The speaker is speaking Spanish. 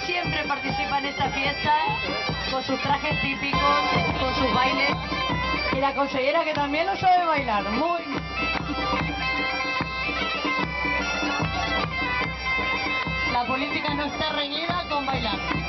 siempre participa en esta fiesta con sus trajes típicos, con sus bailes. Y la consellera que también lo sabe bailar, muy... La política no está reñida con bailar.